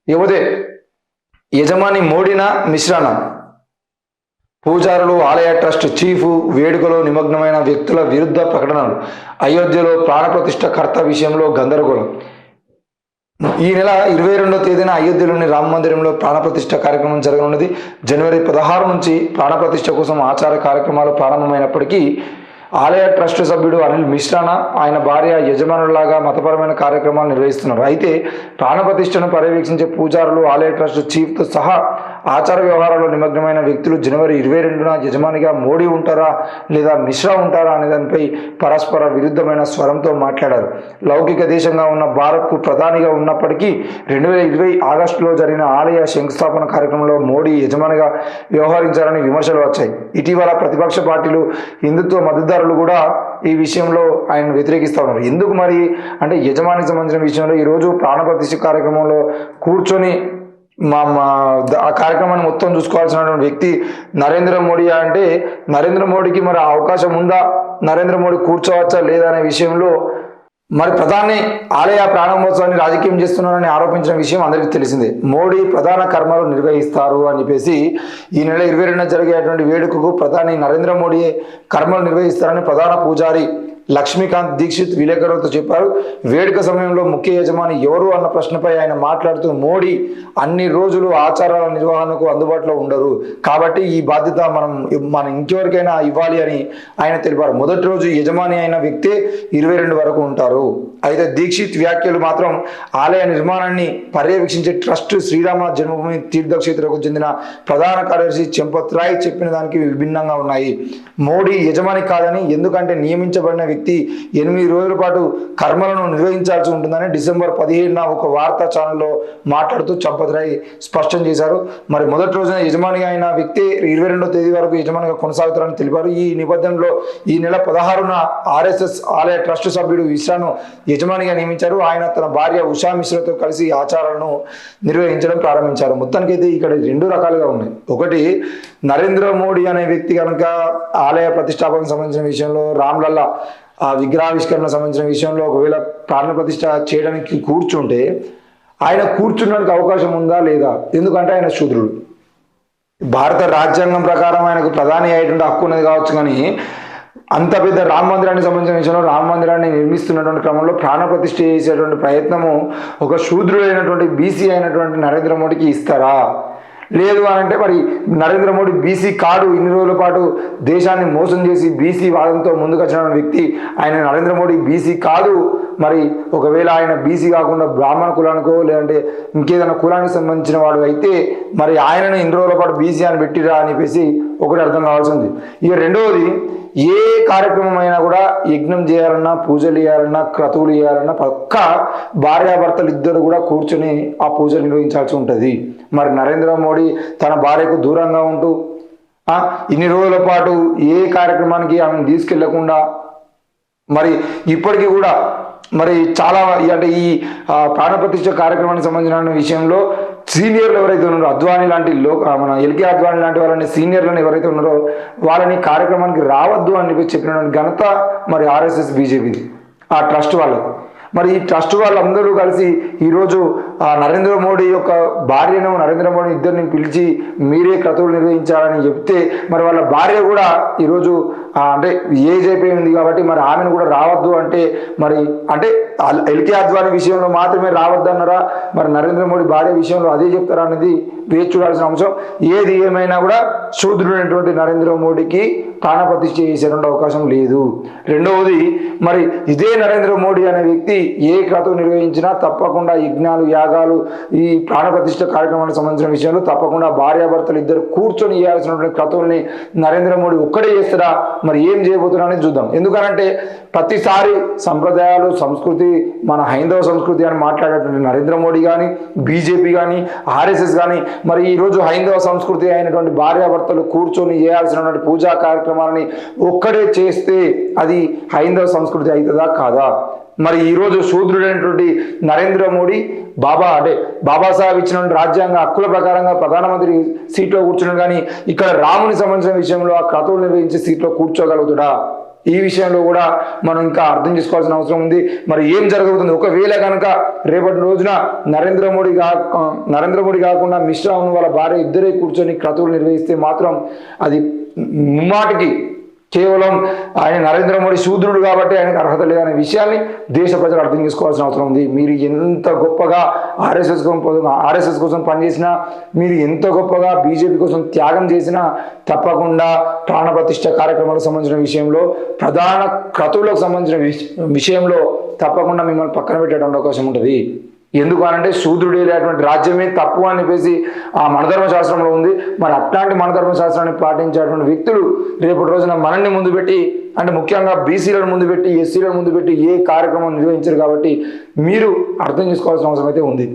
ఇకపోతే యజమాని మోడీనా మిశ్రానా? పూజారులు, ఆలయ ట్రస్ట్ చీఫ్, వేడుకలో నిమగ్నమైన వ్యక్తుల విరుద్ధ ప్రకటనలు, అయోధ్యలో ప్రాణప్రతిష్ఠ కర్త విషయంలో గందరగోళం. ఈ నెల 22వ తేదీన అయోధ్యలోని రామ మందిరంలో ప్రాణప్రతిష్ఠ కార్యక్రమం జరగనున్నది. జనవరి 16 నుంచి ప్రాణప్రతిష్ఠ కోసం ఆచార కార్యక్రమాలు ప్రారంభమైనప్పటికీ ఆలయ ట్రస్ట్ సభ్యుడు అనిల్ మిశ్రానా ఆయన భార్య యజమానులాగా మతపరమైన కార్యక్రమాలు నిర్వహిస్తున్నారు. అయితే ప్రాణప్రతిష్ఠను పర్యవేక్షించే పూజారులు, ఆలయ ట్రస్ట్ చీఫ్తో సహా ఆచార వ్యవహారాల్లో నిమగ్నమైన వ్యక్తులు జనవరి 22న యజమానిగా మోడీ ఉంటారా లేదా మిశ్రా ఉంటారా అనే దానిపై పరస్పర విరుద్ధమైన స్వరంతో మాట్లాడారు. లౌకిక దేశంగా ఉన్న భారత్కు ప్రధానిగా ఉన్నప్పటికీ 2020 ఆగస్టులో జరిగిన ఆలయ శంకుస్థాపన కార్యక్రమంలో మోడీ యజమానిగా వ్యవహరించారని విమర్శలు వచ్చాయి. ఇటీవల ప్రతిపక్ష పార్టీలు, హిందుత్వ మద్దతుదారులు కూడా ఈ విషయంలో ఆయన వ్యతిరేకిస్తూ ఉన్నారు. ఎందుకు మరి అంటే యజమానికి సంబంధించిన విషయంలో ఈరోజు ప్రాణప్రతిష్ఠ కార్యక్రమంలో కూర్చొని ఆ కార్యక్రమాన్ని మొత్తం చూసుకోవాల్సినటువంటి వ్యక్తి నరేంద్ర మోడీ అంటే నరేంద్ర మోడీకి మరి అవకాశం ఉందా, నరేంద్ర మోడీ కూర్చోవచ్చా లేదా అనే విషయంలో మరి ప్రధాని ఆలయ ప్రారంభోత్సవాన్ని రాజకీయం చేస్తున్నారని ఆరోపించిన విషయం అందరికీ తెలిసిందే. మోడీ ప్రధాన కర్మలు నిర్వహిస్తారు అని చెప్పేసి ఈ నెల 22న జరిగేటువంటి వేడుకకు ప్రధాని నరేంద్ర మోడీ కర్మలు నిర్వహిస్తారని ప్రధాన పూజారి లక్ష్మీకాంత్ దీక్షిత్ విలేకరులతో చెప్పారు. వేడుక సమయంలో ముఖ్య యజమాని ఎవరు అన్న ప్రశ్నపై ఆయన మాట్లాడుతూ మోడీ అన్ని రోజులు ఆచారాల నిర్వహణకు అందుబాటులో ఉండరు కాబట్టి ఈ బాధ్యత మనం ఇంకెవరికైనా ఇవ్వాలి అని ఆయన తెలిపారు. మొదటి రోజు యజమాని అయిన వ్యక్తే 22 వరకు ఉంటారు. అయితే దీక్షిత్ వ్యాఖ్యలు మాత్రం ఆలయ నిర్మాణాన్ని పర్యవేక్షించే ట్రస్ట్ శ్రీరామ జన్మభూమి తీర్థక్షేత్రకు చెందిన ప్రధాన కార్యదర్శి చంపత్ రాయ్ చెప్పిన దానికి విభిన్నంగా ఉన్నాయి. మోడీ యజమాని కాదని, ఎందుకంటే నియమించబడిన వ్యక్తి 8 రోజుల పాటు కర్మలను నిర్వహించాల్సి ఉంటుందని డిసెంబర్ 15న ఒక వార్తా ఛానల్లో మాట్లాడుతూ చంపత్ రాయ్ స్పష్టం చేశారు. మరి మొదటి రోజున యజమానిగా అయిన వ్యక్తి 22వ తేదీ వరకు యజమానిగా కొనసాగుతారని తెలిపారు. ఈ నేపథ్యంలో ఈ నెల 16న RSS ఆలయ ట్రస్ట్ సభ్యుడు మిశ్రాను యజమానిగా నియమించారు. ఆయన తన భార్య ఉషా మిశ్రాతో కలిసి ఆచారాలను నిర్వహించడం ప్రారంభించారు. మొత్తానికైతే ఇక్కడ 2 రకాలుగా ఉన్నాయి. ఒకటి, నరేంద్ర మోడీ అనే వ్యక్తి కనుక ఆలయ ప్రతిష్టాపనకు సంబంధించిన విషయంలో, రామ్లల్లా ఆ విగ్రహావిష్కరణ సంబంధించిన విషయంలో ఒకవేళ ప్రాణ ప్రతిష్ఠ చేయడానికి కూర్చుంటే ఆయన కూర్చున్నడానికి అవకాశం ఉందా లేదా? ఎందుకంటే ఆయన శూద్రుడు. భారత రాజ్యాంగం ప్రకారం ఆయనకు ప్రధాని అయ్యేటువంటి హక్కు ఉన్నది కావచ్చు, కానీ అంత పెద్ద రామ మందిరానికి సంబంధించిన విషయంలో రామ మందిరాన్ని నిర్మిస్తున్నటువంటి క్రమంలో ప్రాణ ప్రతిష్ఠ చేసేటువంటి ప్రయత్నము ఒక శూద్రుడైనటువంటి బీసీ అయినటువంటి నరేంద్ర మోడీకి ఇస్తారా? లేదు అని అంటే మరి నరేంద్ర మోడీ బీసీ కాడు, ఇన్ని రోజుల పాటు దేశాన్ని మోసం చేసి బీసీ వాదంతో ముందుకు వచ్చిన వ్యక్తి ఆయన నరేంద్ర మోడీ బీసీ కాదు. మరి ఒకవేళ ఆయన బీసీ కాకుండా బ్రాహ్మణ కులానికో లేదంటే ఇంకేదైనా కులానికి సంబంధించిన వాడు అయితే మరి ఆయనను ఇన్ని రోజుల పాటు బీసీ అని పెట్టిరా అని చెప్పేసి ఒకటి అర్థం కావాల్సింది. ఇక రెండవది, ఏ కార్యక్రమం అయినా కూడా యజ్ఞం చేయాలన్నా, పూజలు చేయాలన్నా, క్రతువులు చేయాలన్నా పక్క భార్యాభర్తలు ఇద్దరు కూడా కూర్చొని ఆ పూజలు నిర్వహించాల్సి ఉంటుంది. మరి నరేంద్ర మోడీ తన భార్యకు దూరంగా ఉంటూ ఇన్ని రోజుల పాటు ఏ కార్యక్రమానికి ఆమెను తీసుకెళ్లకుండా మరి ఇప్పటికీ కూడా మరి చాలా అంటే ఈ ప్రాణప్రతిష్ఠ కార్యక్రమానికి సంబంధించిన విషయంలో సీనియర్లు ఎవరైతే ఉన్నారో, అద్వానీ లాంటి మన ఎల్కే అద్వానీ లాంటి వాళ్ళని సీనియర్లను ఎవరైతే ఉన్నారో వాళ్ళని కార్యక్రమానికి రావద్దు అని చెప్పినటువంటి ఘనత మరి RSS బీజేపీది, ఆ ట్రస్ట్ వాళ్ళది. మరి ఈ ట్రస్ట్ వాళ్ళందరూ కలిసి ఈరోజు నరేంద్ర మోడీ యొక్క భార్యను, నరేంద్ర మోడీ ఇద్దరిని పిలిచి మీరే క్రతువులు నిర్వహించాలని చెప్తే మరి వాళ్ళ భార్య కూడా ఈరోజు అంటే ఏజ్ అయిపోయింది కాబట్టి మరి ఆమెను కూడా రావద్దు అంటే మరి అంటే ఎల్కే అద్వానీ విషయంలో మాత్రమే రావద్దు అన్నారా, మరి నరేంద్ర మోడీ భార్య విషయంలో అదే చెప్తారా అనేది వేచి చూడాల్సిన అంశం. ఏది ఏమైనా కూడా శూద్రుడైనటువంటి నరేంద్ర మోడీకి ప్రాణప్రతిష్ఠ చేసేటువంటి అవకాశం లేదు. రెండవది, మరి ఇదే నరేంద్ర మోడీ అనే వ్యక్తి ఏ క్రతువు నిర్వహించినా తప్పకుండా యజ్ఞాలు, యాగాలు, ఈ ప్రాణప్రతిష్ఠ కార్యక్రమానికి సంబంధించిన విషయంలో తప్పకుండా భార్యాభర్తలు ఇద్దరు కూర్చొని చేయాల్సినటువంటి క్రతువుల్ని నరేంద్ర మోడీ ఒక్కడే చేస్తారా, మరి ఏం చేయబోతున్నా అనేది చూద్దాం. ఎందుకనంటే ప్రతిసారి సంప్రదాయాలు, సంస్కృతి, మన హైందవ సంస్కృతి అని మాట్లాడేటువంటి నరేంద్ర మోడీ కానీ, బీజేపీ కానీ, RSS కానీ మరి ఈరోజు హైందవ సంస్కృతి అయినటువంటి భార్యాభర్తలు కూర్చొని చేయాల్సినటువంటి పూజా కార్యక్రమాలని ఒక్కడే చేస్తే అది హైందవ సంస్కృతి అవుతుందా కాదా? మరి ఈరోజు శూద్రుడైనటువంటి నరేంద్ర మోడీ బాబాసాహెబ్ ఇచ్చినటువంటి రాజ్యాంగ హక్కుల ప్రకారంగా ప్రధానమంత్రి సీట్లో కూర్చున్నాడు, కానీ ఇక్కడ రాముని సంబంధించిన విషయంలో ఆ క్రతువులు నిర్వహించే సీట్లో కూర్చోగలుగుతాడా? ఈ విషయంలో కూడా మనం ఇంకా అర్థం చేసుకోవాల్సిన అవసరం ఉంది. మరి ఏం జరగబోతుంది ఒకవేళ కనుక రేపటి రోజున నరేంద్ర మోడీ కాకుండా మిశ్రా ఉన్న వాళ్ళ భార్య ఇద్దరే కూర్చొని క్రతువులు నిర్వహిస్తే మాత్రం అది ముమ్మాటికి కేవలం ఆయన నరేంద్ర మోడీ శూద్రుడు కాబట్టి ఆయనకు అర్హత లేదనే విషయాన్ని దేశ ప్రజలు అర్థం చేసుకోవాల్సిన అవసరం ఉంది. మీరు ఎంత గొప్పగా ఆర్ఎస్ఎస్ కోసం పనిచేసినా, మీరు ఎంత గొప్పగా బీజేపీ కోసం త్యాగం చేసినా తప్పకుండా ప్రాణప్రతిష్ఠ కార్యక్రమాలకు సంబంధించిన విషయంలో, ప్రధాన క్రతువులకు సంబంధించిన విషయంలో తప్పకుండా మిమ్మల్ని పక్కన పెట్టేటువంటి అవకాశం ఉంటుంది. ఎందుకు అనంటే శూద్రుడు లేనటువంటి రాజ్యమే తప్పు అని చెప్పేసి ఆ మనధర్మశాస్త్రంలో ఉంది. మరి అట్లాంటి మనధర్మశాస్త్రాన్ని పాటించేటువంటి వ్యక్తులు రేపటి రోజున మనల్ని ముందు పెట్టి, అంటే ముఖ్యంగా బీసీలను ముందు పెట్టి, ఎస్సీలను ముందు పెట్టి ఏ కార్యక్రమం నిర్వహించరు. కాబట్టి మీరు అర్థం చేసుకోవాల్సిన అవసరం అయితే ఉంది.